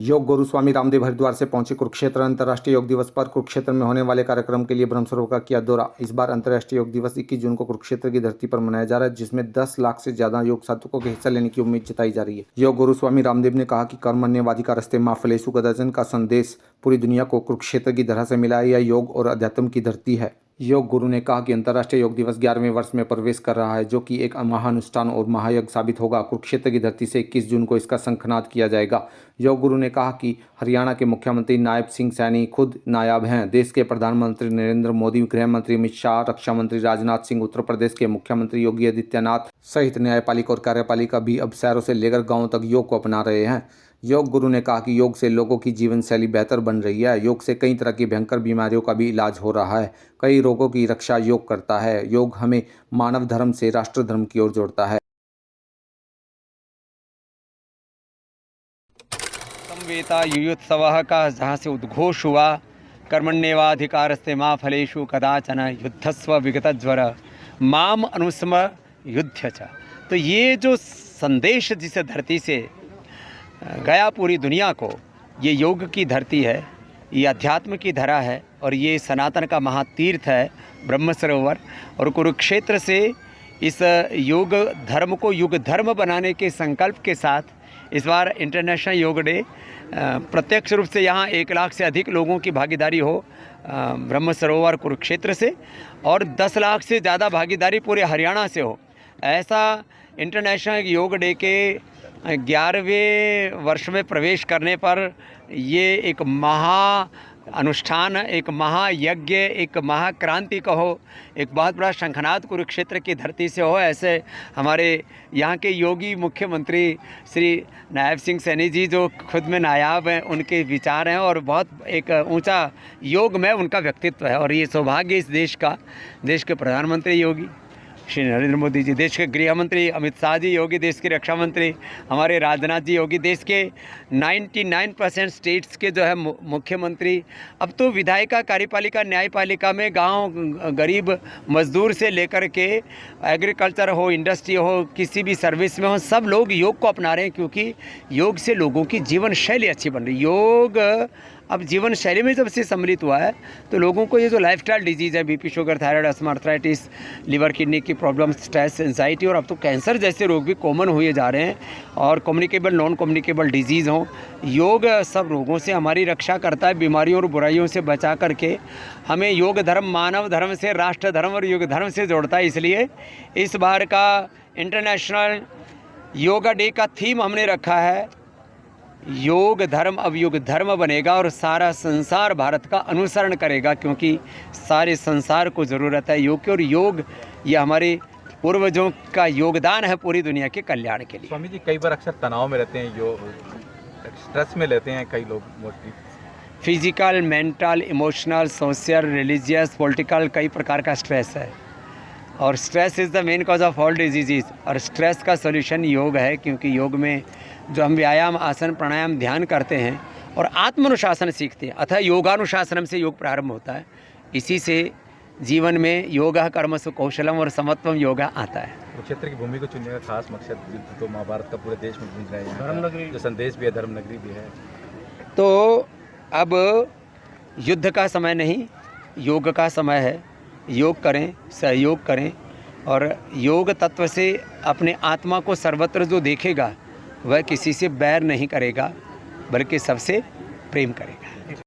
योग गुरु स्वामी रामदेव हरिद्वार से पहुंचे कुरुक्षेत्र। अंतर्राष्ट्रीय योग दिवस पर कुरुक्षेत्र में होने वाले कार्यक्रम के लिए ब्रह्मसरोवर का किया दौरा। इस बार अंतर्राष्ट्रीय योग दिवस 21 जून को कुरुक्षेत्र की धरती पर मनाया जा रहा है, जिसमें 10 लाख से ज्यादा योग साधकों के हिस्सा लेने की उम्मीद जताई जा रही है। योग गुरु स्वामी रामदेव ने कहा कि कर्मण्यवादी का रस्ते मां फलेषु कदाचन का संदेश पूरी दुनिया को कुरुक्षेत्र की धरा से मिला है। यह योग और अध्यात्म की धरती है। योग गुरु ने कहा कि अंतर्राष्ट्रीय योग दिवस 11वें वर्ष में प्रवेश कर रहा है, जो कि एक महानुष्ठान और महायज्ञ साबित होगा। कुरुक्षेत्र की धरती से 21 जून को इसका शंखनाद किया जाएगा। योग गुरु ने कहा कि हरियाणा के मुख्यमंत्री नायब सिंह सैनी खुद नायाब हैं। देश के प्रधानमंत्री नरेंद्र मोदी, गृह मंत्री अमित शाह, रक्षा मंत्री राजनाथ सिंह, उत्तर प्रदेश के मुख्यमंत्री योगी आदित्यनाथ सहित न्यायपालिका और कार्यपालिका भी अब शहरों से लेकर गाँवों तक योग को अपना रहे हैं। योग गुरु ने कहा कि योग से लोगों की जीवन शैली बेहतर बन रही है। योग से कई तरह की भयंकर बीमारियों का भी इलाज हो रहा है। कई रोगों की रक्षा योग करता है। योग हमें मानव धर्म से राष्ट्र धर्म की ओर जोड़ता है। संवेता युयुत्सवः का जहाँ से उद्घोष हुआ, कर्मण्येवाधिकारस्ते मा फलेषु कदाचन युद्धस्व विगतज्वर माम अनुस्म युध्य च। तो ये जो संदेश जिस धरती से गया पूरी दुनिया को, ये योग की धरती है, ये अध्यात्म की धरा है और ये सनातन का महातीर्थ है ब्रह्म सरोवर। और कुरुक्षेत्र से इस योग धर्म को युग धर्म बनाने के संकल्प के साथ इस बार इंटरनेशनल योग डे प्रत्यक्ष रूप से यहाँ 1 लाख से अधिक लोगों की भागीदारी हो ब्रह्म सरोवर कुरुक्षेत्र से, और 10 लाख से ज़्यादा भागीदारी पूरे हरियाणा से हो। ऐसा इंटरनेशनल योग डे के 11वें वर्ष में प्रवेश करने पर ये एक महा अनुष्ठान, एक महायज्ञ, एक महाक्रांति कहो, एक बहुत बड़ा शंखनाद कुरुक्षेत्र की धरती से हो। ऐसे हमारे यहाँ के योगी मुख्यमंत्री श्री नायब सिंह सैनी जी, जो खुद में नायाब हैं, उनके विचार हैं और बहुत एक ऊंचा योग में उनका व्यक्तित्व है। और ये सौभाग्य इस देश का, देश के प्रधानमंत्री योगी श्री नरेंद्र मोदी जी, देश के गृह मंत्री अमित शाह जी योगी, देश के रक्षा मंत्री हमारे राजनाथ जी योगी, देश के 99% स्टेट्स के जो है मुख्यमंत्री, अब तो विधायिका, कार्यपालिका, न्यायपालिका में गांव गरीब मजदूर से लेकर के एग्रीकल्चर हो, इंडस्ट्री हो, किसी भी सर्विस में हो, सब लोग योग को अपना रहे हैं, क्योंकि योग से लोगों की जीवन शैली अच्छी बन रही है। योग अब जीवन शैली में जब से सम्मिलित हुआ है तो लोगों को ये जो लाइफस्टाइल डिजीज़ है, BP, sugar, thyroid, asthma, arthritis, liver kidney की प्रॉब्लम, स्ट्रेस, एंजाइटी और अब तो कैंसर जैसे रोग भी कॉमन हुए जा रहे हैं, और कम्युनिकेबल, नॉन कम्युनिकेबल डिजीज़ हों। योग सब रोगों से हमारी रक्षा करता है, बीमारियों और बुराइयों से बचा करके हमें योग धर्म, मानव धर्म से राष्ट्र धर्म और युग धर्म से जोड़ता है। इसलिए इस बार का इंटरनेशनल योगा डे का थीम हमने रखा है योग धर्म अब युग धर्म बनेगा, और सारा संसार भारत का अनुसरण करेगा, क्योंकि सारे संसार को ज़रूरत है योग की। और योग ये हमारे पूर्वजों का योगदान है पूरी दुनिया के कल्याण के लिए। स्वामी जी, कई बार अक्सर तनाव में रहते हैं, योग स्ट्रेस में लेते हैं कई लोग, mostly physical, mental, emotional, social, religious, political, कई प्रकार का स्ट्रेस है, और stress is the main cause of all disease. और स्ट्रेस का सॉल्यूशन योग है, क्योंकि योग में जो हम व्यायाम, आसन, प्राणायाम, ध्यान करते हैं और आत्मानुशासन सीखते हैं, अतः योगानुशासनम से योग प्रारंभ होता है। इसी से जीवन में योगा कर्मसु कौशलम और समत्वम योगा आता है। कुरुक्षेत्र की भूमि को चुनने का खास मकसद युद्ध तो महाभारत का पूरे देश में गूंज रहा है, धर्मनगरी जो संदेश भी है, धर्मनगरी भी है। तो अब युद्ध का समय नहीं, योग का समय है। योग करें, सहयोग करें, और योग तत्व से अपने आत्मा को सर्वत्र जो देखेगा वह किसी से बैर नहीं करेगा, बल्कि सबसे प्रेम करेगा।